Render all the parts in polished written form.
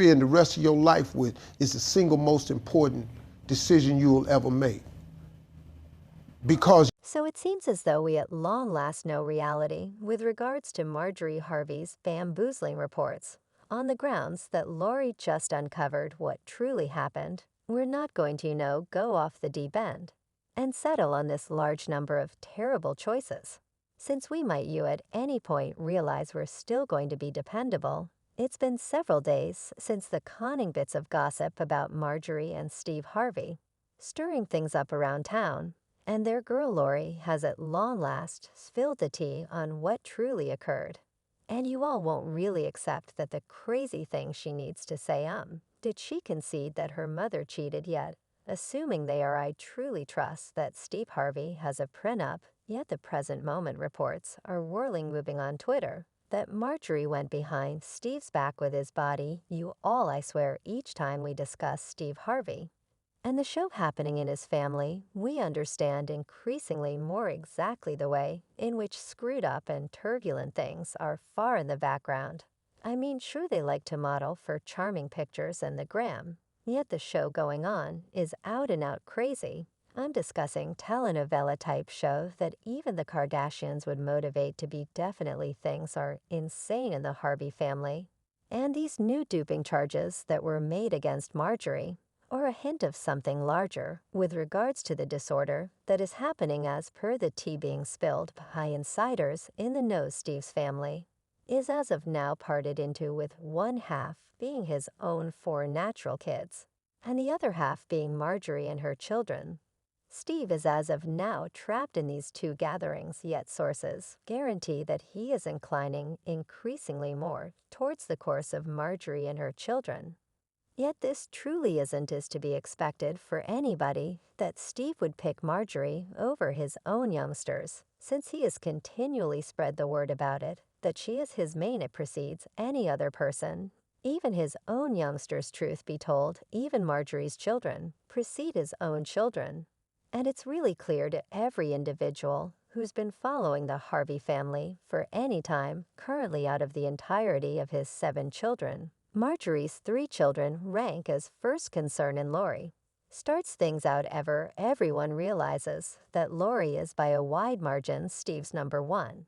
spend the rest of your life with is the single most important decision you will ever make. Because So it seems as though we at long last know reality with regards to Marjorie Harvey's bamboozling reports. On the grounds that Lori just uncovered what truly happened, we're not going to, go off the deep end and settle on this large number of terrible choices. Since we might you at any point realize we're still going to be dependable, it's been several days since the conning bits of gossip about Marjorie and Steve Harvey, stirring things up around town, and their girl Lori has at long last spilled the tea on what truly occurred. And you all won't really accept that the crazy thing she needs to say, did she concede that her mother cheated yet? Assuming they are, I truly trust that Steve Harvey has a prenup, yet the present moment reports are whirling moving on Twitter that Marjorie went behind Steve's back with his body, you all I swear each time we discuss Steve Harvey. And the show happening in his family, we understand increasingly more exactly the way in which screwed up and turbulent things are far in the background. I mean, sure they like to model for charming pictures and the gram, yet the show going on is out and out crazy. I'm discussing telenovela-type show that even the Kardashians would motivate to be definitely things are insane in the Harvey family. And these new duping charges that were made against Marjorie, or a hint of something larger with regards to the disorder that is happening as per the tea being spilled by insiders in the know Steve's family, is as of now parted into with one half being his own 4 natural kids, and the other half being Marjorie and her children. Steve is as of now trapped in these 2 gatherings, yet sources guarantee that he is inclining increasingly more towards the course of Marjorie and her children. Yet this truly isn't as to be expected for anybody that Steve would pick Marjorie over his own youngsters, since he has continually spread the word about it, that she is his main it precedes any other person. Even his own youngsters, truth be told, even Marjorie's children, precede his own children. And it's really clear to every individual who's been following the Harvey family for any time, currently out of the entirety of his 7 children, Marjorie's 3 children rank as first concern in Lori. Starts things out everyone realizes that Lori is by a wide margin Steve's number 1.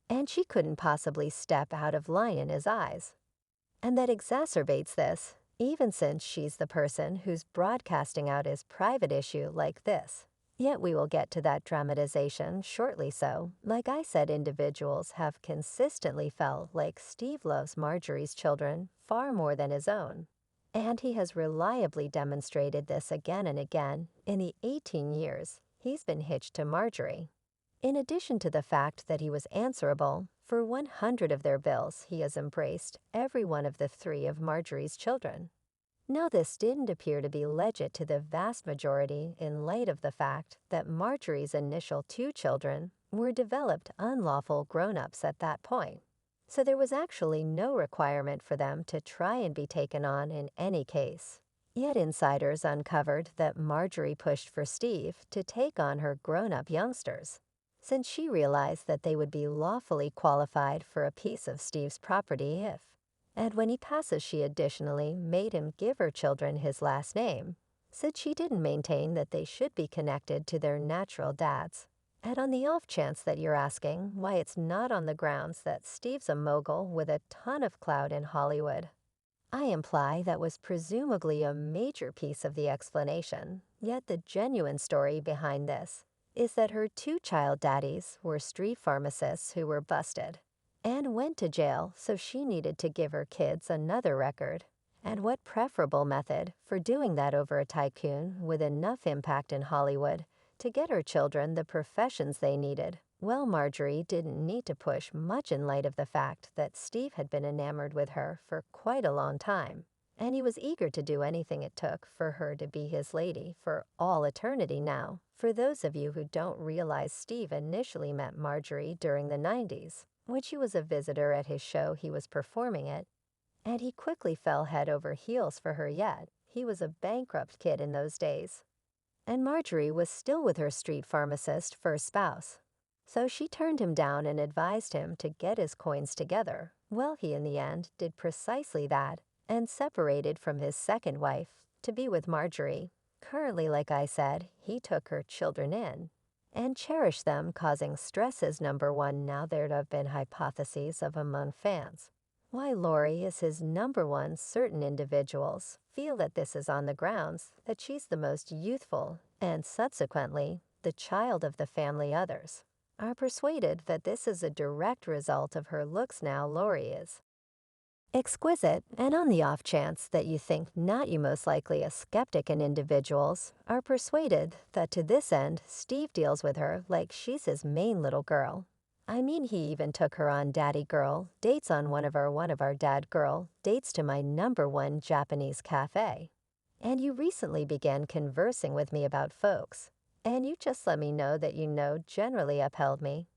And she couldn't possibly step out of line in his eyes. And that exacerbates this, even since she's the person who's broadcasting out his private issue like this. Yet we will get to that dramatization shortly. So, like I said, individuals have consistently felt like Steve loves Marjorie's children far more than his own. And he has reliably demonstrated this again and again in the 18 years he's been hitched to Marjorie. In addition to the fact that he was answerable for 100 of their bills, he has embraced every one of the 3 of Marjorie's children. Now, this didn't appear to be legit to the vast majority in light of the fact that Marjorie's initial 2 children were developed unlawful grown-ups at that point. So there was actually no requirement for them to try and be taken on in any case. Yet insiders uncovered that Marjorie pushed for Steve to take on her grown-up youngsters, since she realized that they would be lawfully qualified for a piece of Steve's property if. And when he passes, she additionally made him give her children his last name, said she didn't maintain that they should be connected to their natural dads. And on the off chance that you're asking why it's not on the grounds that Steve's a mogul with a ton of clout in Hollywood, I imply that was presumably a major piece of the explanation. Yet the genuine story behind this is that her 2 child daddies were street pharmacists who were busted and went to jail, so she needed to give her kids another record. And what preferable method for doing that over a tycoon with enough impact in Hollywood to get her children the professions they needed? Well, Marjorie didn't need to push much in light of the fact that Steve had been enamored with her for quite a long time, and he was eager to do anything it took for her to be his lady for all eternity now. For those of you who don't realize, Steve initially met Marjorie during the 90s, when she was a visitor at his show he was performing at, and he quickly fell head over heels for her. Yet he was a bankrupt kid in those days, and Marjorie was still with her street pharmacist first spouse. So she turned him down and advised him to get his coins together. Well, he in the end did precisely that, and separated from his second wife to be with Marjorie. Currently, like I said, he took her children in and cherished them, causing stress as number one. Now there have been hypotheses of among fans why Lori is his number one. Certain individuals feel that this is on the grounds that she's the most youthful and subsequently the child of the family. Others are persuaded that this is a direct result of her looks. Now Lori is exquisite, and on the off chance that you think not, you most likely a skeptic, and individuals are persuaded that to this end Steve deals with her like she's his main little girl. I mean, he even took her on daddy girl dates, on one of our dad girl dates to my number one Japanese cafe. And you recently began conversing with me about folks, and you just let me know that generally upheld me.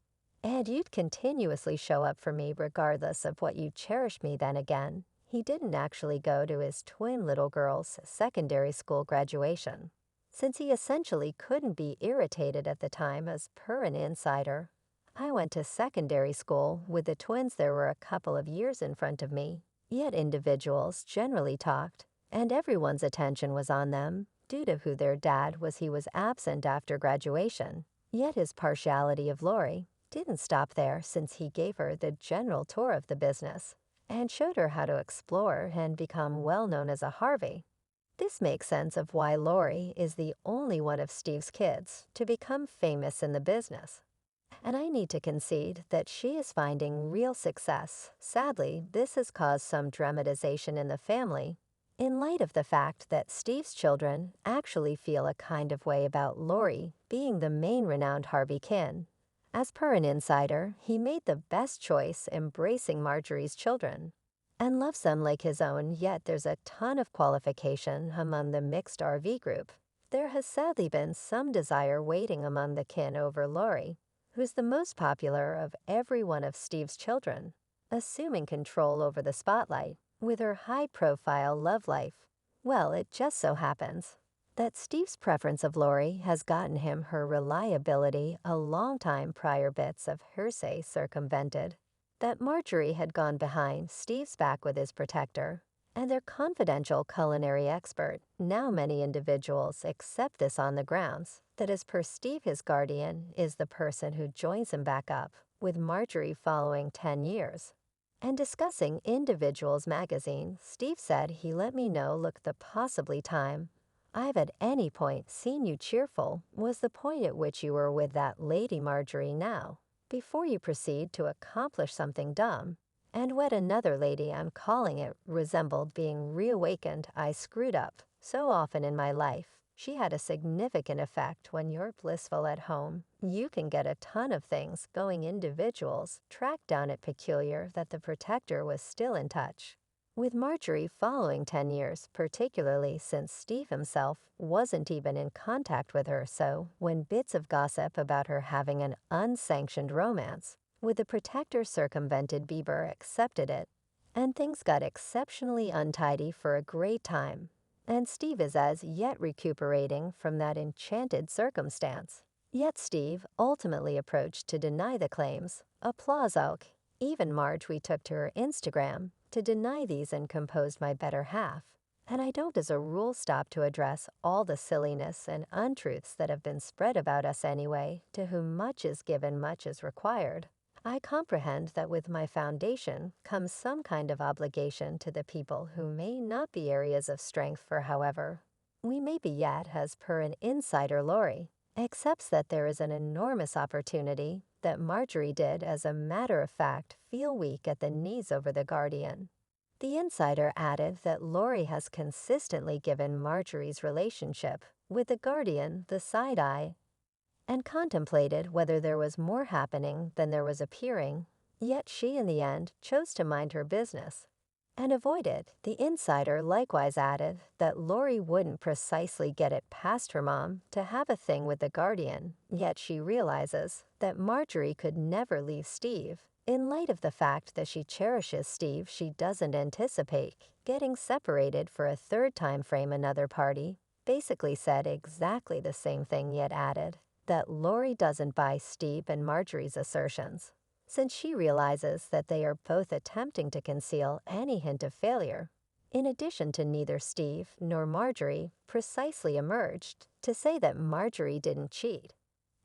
And you'd continuously show up for me regardless of what you cherished me. Then again, he didn't actually go to his twin little girl's secondary school graduation, since he essentially couldn't be irritated at the time. As per an insider, I went to secondary school with the twins. There were a couple of years in front of me, yet individuals generally talked, and everyone's attention was on them due to who their dad was. He was absent after graduation, yet his partiality of Lori didn't stop there, since he gave her the general tour of the business and showed her how to explore and become well known as a Harvey. This makes sense of why Lori is the only one of Steve's kids to become famous in the business. And I need to concede that she is finding real success. Sadly, this has caused some dramatization in the family, in light of the fact that Steve's children actually feel a kind of way about Lori being the main renowned Harvey kin. As per an insider, he made the best choice embracing Marjorie's children and loves them like his own. Yet there's a ton of qualification among the mixed RV group. There has sadly been some desire waiting among the kin over Lori, who's the most popular of every one of Steve's children, assuming control over the spotlight with her high-profile love life. Well, it just so happens that Steve's preference of Lori has gotten him her reliability a long time prior. Bits of hearsay circumvented that Marjorie had gone behind Steve's back with his protector and their confidential culinary expert. Now many individuals accept this on the grounds that, as per Steve, his guardian is the person who joins him back up with Marjorie following 10 years. And discussing Individuals magazine, Steve said, he let me know, look, the possibly time I've at any point seen you cheerful was the point at which you were with that lady Marjorie. Now, before you proceed to accomplish something dumb and wed another lady, I'm calling it, resembled being reawakened. I screwed up so often in my life. She had a significant effect. When you're blissful at home, you can get a ton of things going. Individuals tracked down it peculiar that the protector was still in touch with Marjorie following 10 years, particularly since Steve himself wasn't even in contact with her. So when bits of gossip about her having an unsanctioned romance with the protector circumvented, Bieber accepted it, and things got exceptionally untidy for a great time. And Steve is as yet recuperating from that enchanted circumstance. Yet Steve ultimately approached to deny the claims. Applause. Even Marge, we took to her Instagram to deny these and composed my better half. And I don't as a rule stop to address all the silliness and untruths that have been spread about us anyway. To whom much is given, much is required. I comprehend that with my foundation comes some kind of obligation to the people who may not be areas of strength for. However, we may be. Yet, as per an insider, Lori accepts that there is an enormous opportunity that Marjorie did, as a matter of fact, feel weak at the knees over the guardian. The insider added that Lori has consistently given Marjorie's relationship with the guardian the side eye and contemplated whether there was more happening than there was appearing, yet she in the end chose to mind her business and avoid it. The insider likewise added that Lori wouldn't precisely get it past her mom to have a thing with the guardian, yet she realizes that Marjorie could never leave Steve. In light of the fact that she cherishes Steve, she doesn't anticipate getting separated for a third time frame. Another party basically said exactly the same thing, yet added that Lori doesn't buy Steve and Marjorie's assertions, since she realizes that they are both attempting to conceal any hint of failure in addition to neither Steve nor Marjorie, precisely emerged to say that Marjorie didn't cheat.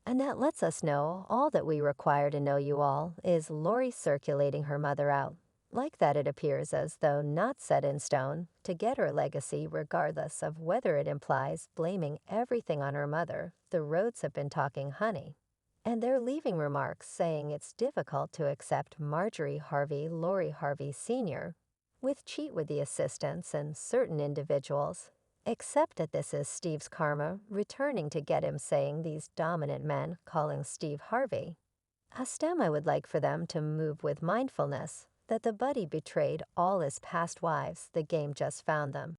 And that lets us know all that we require to know you all is Lori circulating her mother out. Like that, it appears as though not set in stone to get her legacy regardless of whether it implies blaming everything on her mother. The Rhodes have been talking honey. And they're leaving remarks saying it's difficult to accept Marjorie Harvey, Lori Harvey Sr., with cheat with the assistants and certain individuals, except that this is Steve's karma returning to get him saying these dominant men calling Steve Harvey. A stem I would like for them to move with mindfulness that the buddy betrayed all his past wives the game just found them.